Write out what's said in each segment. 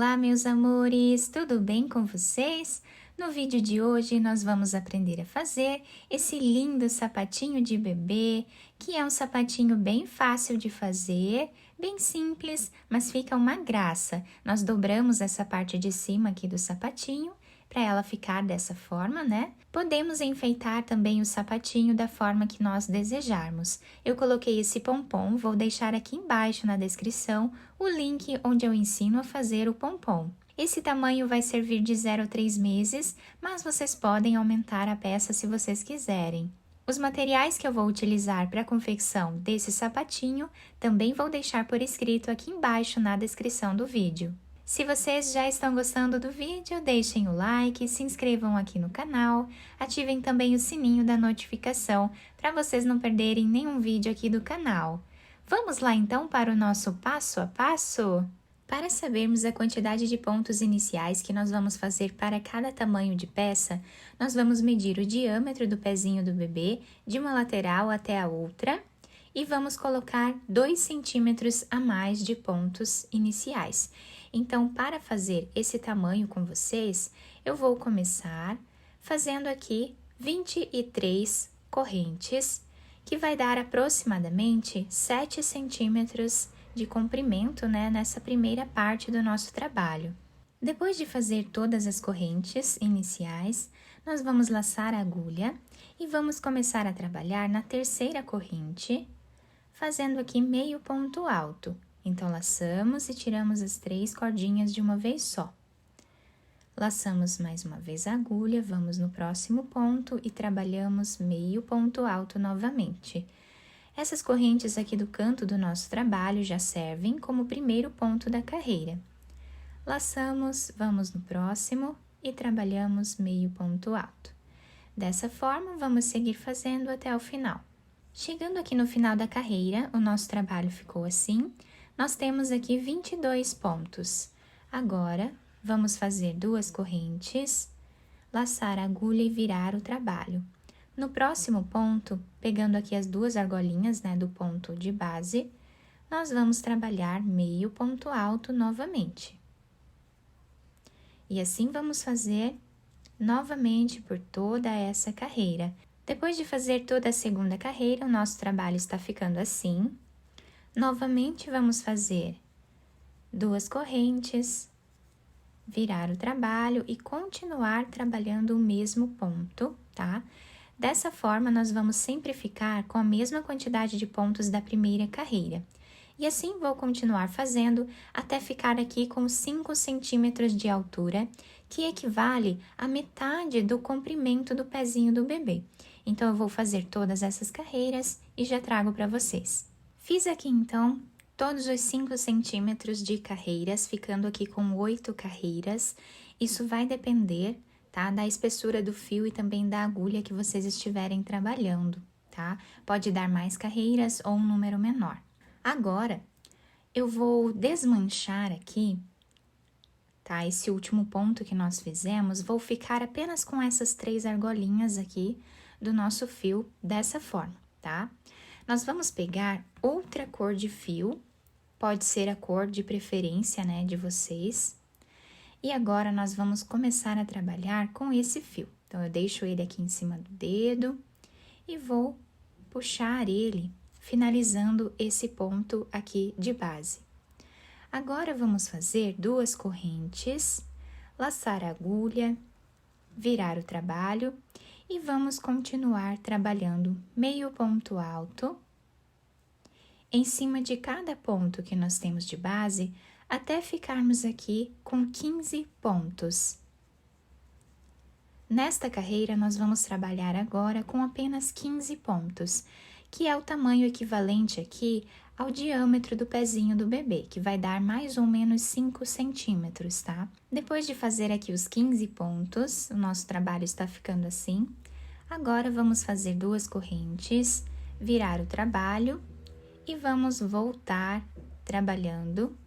Olá, meus amores! Tudo bem com vocês? No vídeo de hoje, nós vamos aprender a fazer esse lindo sapatinho de bebê, que é um sapatinho bem fácil de fazer, bem simples, mas fica uma graça. Nós dobramos essa parte de cima aqui do sapatinho, para ela ficar dessa forma, né? Podemos enfeitar também o sapatinho da forma que nós desejarmos. Eu coloquei esse pompom, vou deixar aqui embaixo na descrição o link onde eu ensino a fazer o pompom. Esse tamanho vai servir de 0 a 3 meses, mas vocês podem aumentar a peça se vocês quiserem. Os materiais que eu vou utilizar para a confecção desse sapatinho, também vou deixar por escrito aqui embaixo na descrição do vídeo. Se vocês já estão gostando do vídeo, deixem o like, se inscrevam aqui no canal, ativem também o sininho da notificação para vocês não perderem nenhum vídeo aqui do canal. Vamos lá então para o nosso passo a passo? Para sabermos a quantidade de pontos iniciais que nós vamos fazer para cada tamanho de peça, nós vamos medir o diâmetro do pezinho do bebê de uma lateral até a outra e vamos colocar 2 centímetros a mais de pontos iniciais. Então, para fazer esse tamanho com vocês, eu vou começar fazendo aqui 23 correntes, que vai dar aproximadamente 7 centímetros de comprimento, né, nessa primeira parte do nosso trabalho. Depois de fazer todas as correntes iniciais, nós vamos laçar a agulha e vamos começar a trabalhar na terceira corrente, fazendo aqui meio ponto alto. Então, laçamos e tiramos as 3 cordinhas de uma vez só. Laçamos mais uma vez a agulha, vamos no próximo ponto e trabalhamos meio ponto alto novamente. Essas correntes aqui do canto do nosso trabalho já servem como primeiro ponto da carreira. Laçamos, vamos no próximo e trabalhamos meio ponto alto. Dessa forma, vamos seguir fazendo até o final. Chegando aqui no final da carreira, o nosso trabalho ficou assim. Nós temos aqui 22 pontos. Agora, vamos fazer 2 correntes, laçar a agulha e virar o trabalho. No próximo ponto, pegando aqui as 2 argolinhas, né, do ponto de base, nós vamos trabalhar meio ponto alto novamente. E assim vamos fazer novamente por toda essa carreira. Depois de fazer toda a segunda carreira, o nosso trabalho está ficando assim. Novamente, vamos fazer 2 correntes, virar o trabalho e continuar trabalhando o mesmo ponto, tá? Dessa forma, nós vamos sempre ficar com a mesma quantidade de pontos da primeira carreira. E assim, vou continuar fazendo até ficar aqui com 5 centímetros de altura, que equivale à metade do comprimento do pezinho do bebê. Então, eu vou fazer todas essas carreiras e já trago para vocês. Fiz aqui, então, todos os 5 centímetros de carreiras, ficando aqui com 8 carreiras. Isso vai depender, tá, da espessura do fio e também da agulha que vocês estiverem trabalhando, tá? Pode dar mais carreiras ou um número menor. Agora, eu vou desmanchar aqui, tá? Esse último ponto que nós fizemos, vou ficar apenas com essas 3 argolinhas aqui do nosso fio, dessa forma, tá? Nós vamos pegar outra cor de fio, pode ser a cor de preferência, né, de vocês. E agora, nós vamos começar a trabalhar com esse fio. Então, eu deixo ele aqui em cima do dedo e vou puxar ele, finalizando esse ponto aqui de base. Agora, vamos fazer 2 correntes, laçar a agulha, virar o trabalho e vamos continuar trabalhando meio ponto alto em cima de cada ponto que nós temos de base, até ficarmos aqui com 15 pontos. Nesta carreira, nós vamos trabalhar agora com apenas 15 pontos, que é o tamanho equivalente aqui ao diâmetro do pezinho do bebê, que vai dar mais ou menos 5 centímetros, tá? Depois de fazer aqui os 15 pontos, o nosso trabalho está ficando assim. Agora, vamos fazer 2 correntes, virar o trabalho e vamos voltar trabalhando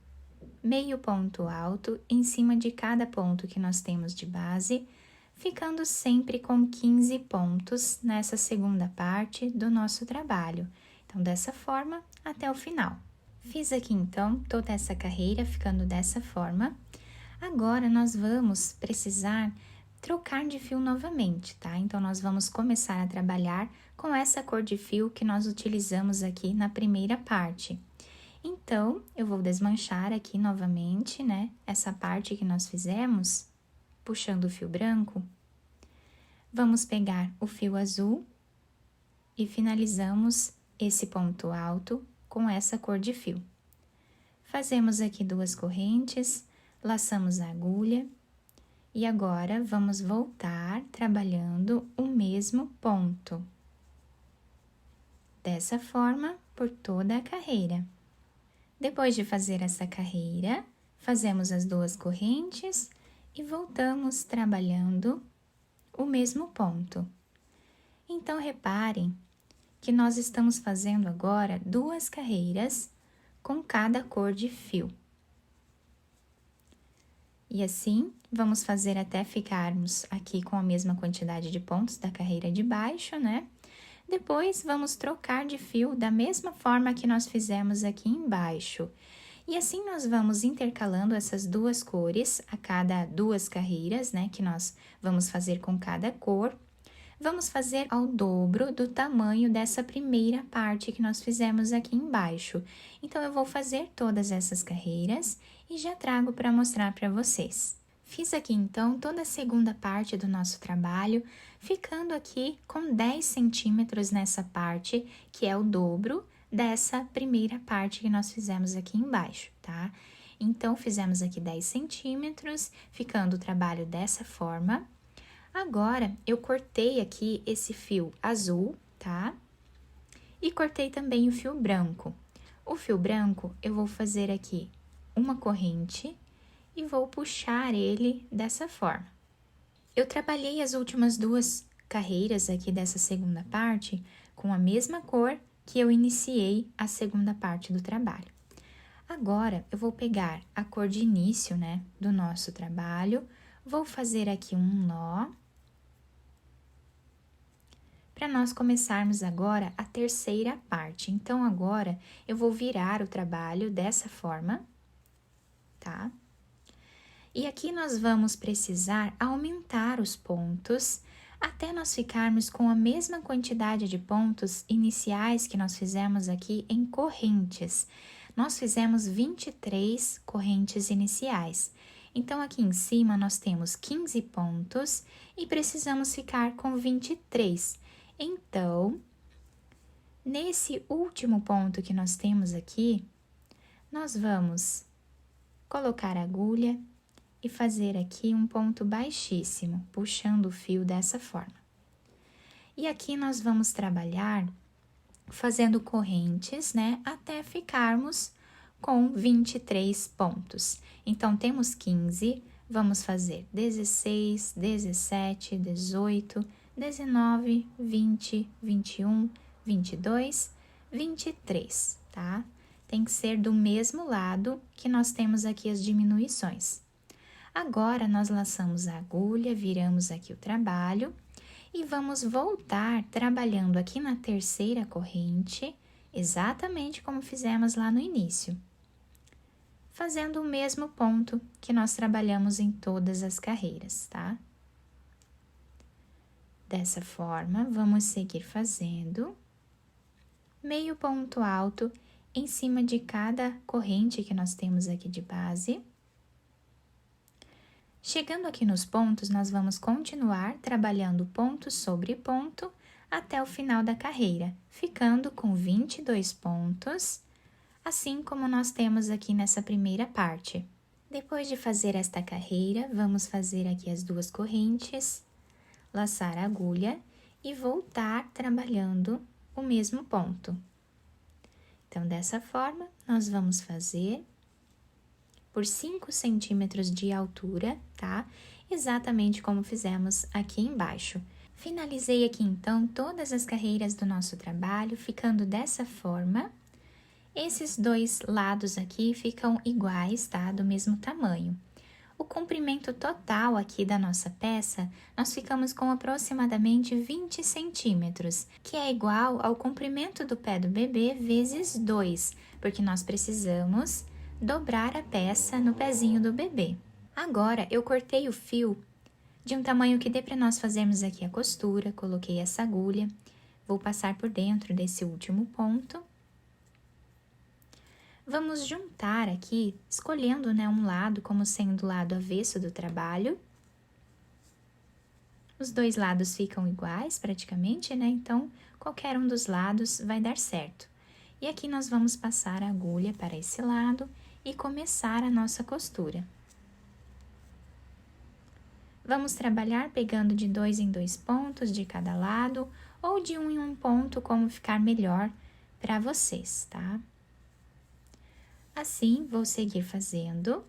meio ponto alto em cima de cada ponto que nós temos de base, ficando sempre com 15 pontos nessa segunda parte do nosso trabalho. Então, dessa forma, até o final. Fiz aqui, então, toda essa carreira ficando dessa forma. Agora, nós vamos precisar trocar de fio novamente, tá? Então, nós vamos começar a trabalhar com essa cor de fio que nós utilizamos aqui na primeira parte. Então, eu vou desmanchar aqui novamente, né? Essa parte que nós fizemos, puxando o fio branco. Vamos pegar o fio azul e finalizamos esse ponto alto com essa cor de fio. Fazemos aqui 2 correntes, laçamos a agulha e agora vamos voltar trabalhando o mesmo ponto. Dessa forma, por toda a carreira. Depois de fazer essa carreira, fazemos as 2 correntes e voltamos trabalhando o mesmo ponto. Então, reparem que nós estamos fazendo agora 2 carreiras com cada cor de fio. E assim, vamos fazer até ficarmos aqui com a mesma quantidade de pontos da carreira de baixo, né? Depois, vamos trocar de fio da mesma forma que nós fizemos aqui embaixo. E assim, nós vamos intercalando essas 2 cores a cada 2 carreiras, né? Que nós vamos fazer com cada cor. Vamos fazer ao dobro do tamanho dessa primeira parte que nós fizemos aqui embaixo. Então, eu vou fazer todas essas carreiras e já trago para mostrar para vocês. Fiz aqui, então, toda a segunda parte do nosso trabalho, ficando aqui com 10 centímetros nessa parte, que é o dobro dessa primeira parte que nós fizemos aqui embaixo, tá? Então, fizemos aqui 10 centímetros, ficando o trabalho dessa forma. Agora, eu cortei aqui esse fio azul, tá? E cortei também o fio branco. O fio branco, eu vou fazer aqui uma corrente e vou puxar ele dessa forma. Eu trabalhei as últimas 2 carreiras aqui dessa segunda parte com a mesma cor que eu iniciei a segunda parte do trabalho. Agora, eu vou pegar a cor de início, né, do nosso trabalho, vou fazer aqui um nó, para nós começarmos agora a terceira parte. Então, agora, eu vou virar o trabalho dessa forma, tá? E aqui nós vamos precisar aumentar os pontos até nós ficarmos com a mesma quantidade de pontos iniciais que nós fizemos aqui em correntes. Nós fizemos 23 correntes iniciais. Então, aqui em cima nós temos 15 pontos e precisamos ficar com 23. Então, nesse último ponto que nós temos aqui, nós vamos colocar a agulha e fazer aqui um ponto baixíssimo, puxando o fio dessa forma. E aqui nós vamos trabalhar fazendo correntes, né, até ficarmos com 23 pontos. Então, temos 15, vamos fazer 16, 17, 18, 19, 20, 21, 22, 23, tá? Tem que ser do mesmo lado que nós temos aqui as diminuições. Agora, nós laçamos a agulha, viramos aqui o trabalho e vamos voltar trabalhando aqui na terceira corrente, exatamente como fizemos lá no início, fazendo o mesmo ponto que nós trabalhamos em todas as carreiras, tá? Dessa forma, vamos seguir fazendo meio ponto alto em cima de cada corrente que nós temos aqui de base. Chegando aqui nos pontos, nós vamos continuar trabalhando ponto sobre ponto até o final da carreira, ficando com 22 pontos, assim como nós temos aqui nessa primeira parte. Depois de fazer esta carreira, vamos fazer aqui as 2 correntes, laçar a agulha e voltar trabalhando o mesmo ponto. Então, dessa forma, nós vamos fazer por 5 centímetros de altura, tá? Exatamente como fizemos aqui embaixo. Finalizei aqui, então, todas as carreiras do nosso trabalho, ficando dessa forma. Esses 2 lados aqui ficam iguais, tá? Do mesmo tamanho. O comprimento total aqui da nossa peça, nós ficamos com aproximadamente 20 centímetros, que é igual ao comprimento do pé do bebê vezes 2, porque nós precisamos dobrar a peça no pezinho do bebê. Agora, eu cortei o fio de um tamanho que dê para nós fazermos aqui a costura, coloquei essa agulha, vou passar por dentro desse último ponto. Vamos juntar aqui, escolhendo, né, um lado como sendo o lado avesso do trabalho. Os dois lados ficam iguais praticamente, né? Então, qualquer um dos lados vai dar certo. E aqui nós vamos passar a agulha para esse lado e começar a nossa costura. Vamos trabalhar pegando de 2 em 2 pontos de cada lado ou de 1 em 1 ponto, como ficar melhor para vocês, tá? Assim, vou seguir fazendo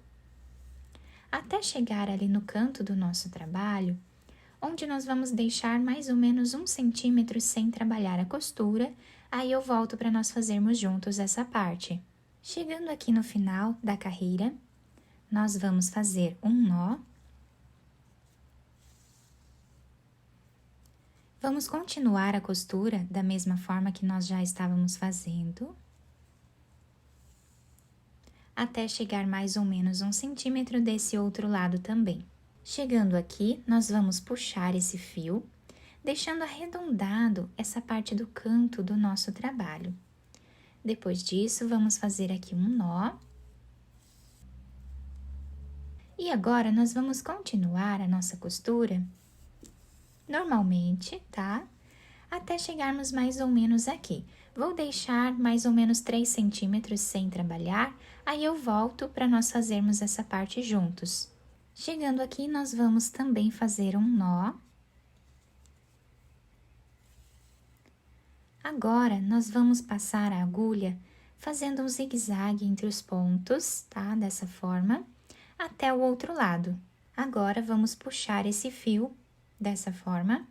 até chegar ali no canto do nosso trabalho, onde nós vamos deixar mais ou menos 1 centímetro sem trabalhar a costura, aí eu volto para nós fazermos juntos essa parte. Chegando aqui no final da carreira, nós vamos fazer um nó. Vamos continuar a costura da mesma forma que nós já estávamos fazendo, até chegar mais ou menos 1 centímetro desse outro lado também. Chegando aqui, nós vamos puxar esse fio, deixando arredondado essa parte do canto do nosso trabalho. Depois disso, vamos fazer aqui um nó. E agora, nós vamos continuar a nossa costura normalmente, tá? Até chegarmos mais ou menos aqui. Vou deixar mais ou menos 3 centímetros sem trabalhar, aí eu volto para nós fazermos essa parte juntos. Chegando aqui, nós vamos também fazer um nó. Agora, nós vamos passar a agulha fazendo um zigue-zague entre os pontos, tá? Dessa forma, até o outro lado. Agora, vamos puxar esse fio dessa forma.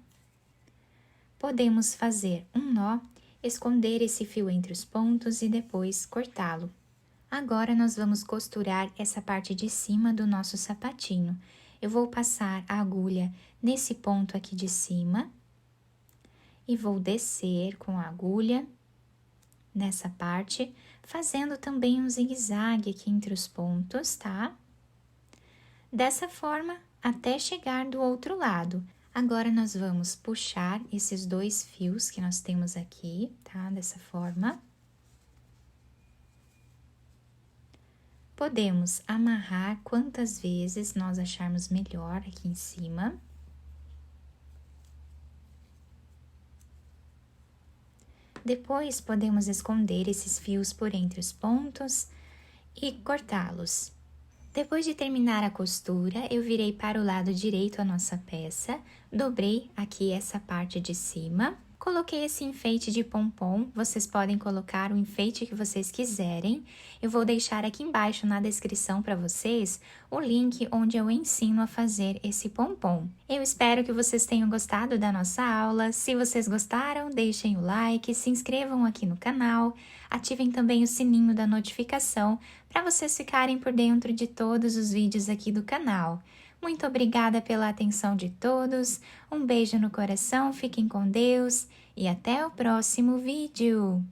Podemos fazer um nó, esconder esse fio entre os pontos e depois cortá-lo. Agora, nós vamos costurar essa parte de cima do nosso sapatinho. Eu vou passar a agulha nesse ponto aqui de cima e vou descer com a agulha nessa parte, fazendo também um zigue-zague aqui entre os pontos, tá? Dessa forma, até chegar do outro lado. Agora, nós vamos puxar esses 2 fios que nós temos aqui, tá? Dessa forma. Podemos amarrar quantas vezes nós acharmos melhor aqui em cima. Depois, podemos esconder esses fios por entre os pontos e cortá-los. Depois de terminar a costura, eu virei para o lado direito a nossa peça, dobrei aqui essa parte de cima, coloquei esse enfeite de pompom, vocês podem colocar o enfeite que vocês quiserem. Eu vou deixar aqui embaixo na descrição para vocês o link onde eu ensino a fazer esse pompom. Eu espero que vocês tenham gostado da nossa aula. Se vocês gostaram, deixem o like, se inscrevam aqui no canal, ativem também o sininho da notificação para vocês ficarem por dentro de todos os vídeos aqui do canal. Muito obrigada pela atenção de todos, um beijo no coração, fiquem com Deus e até o próximo vídeo!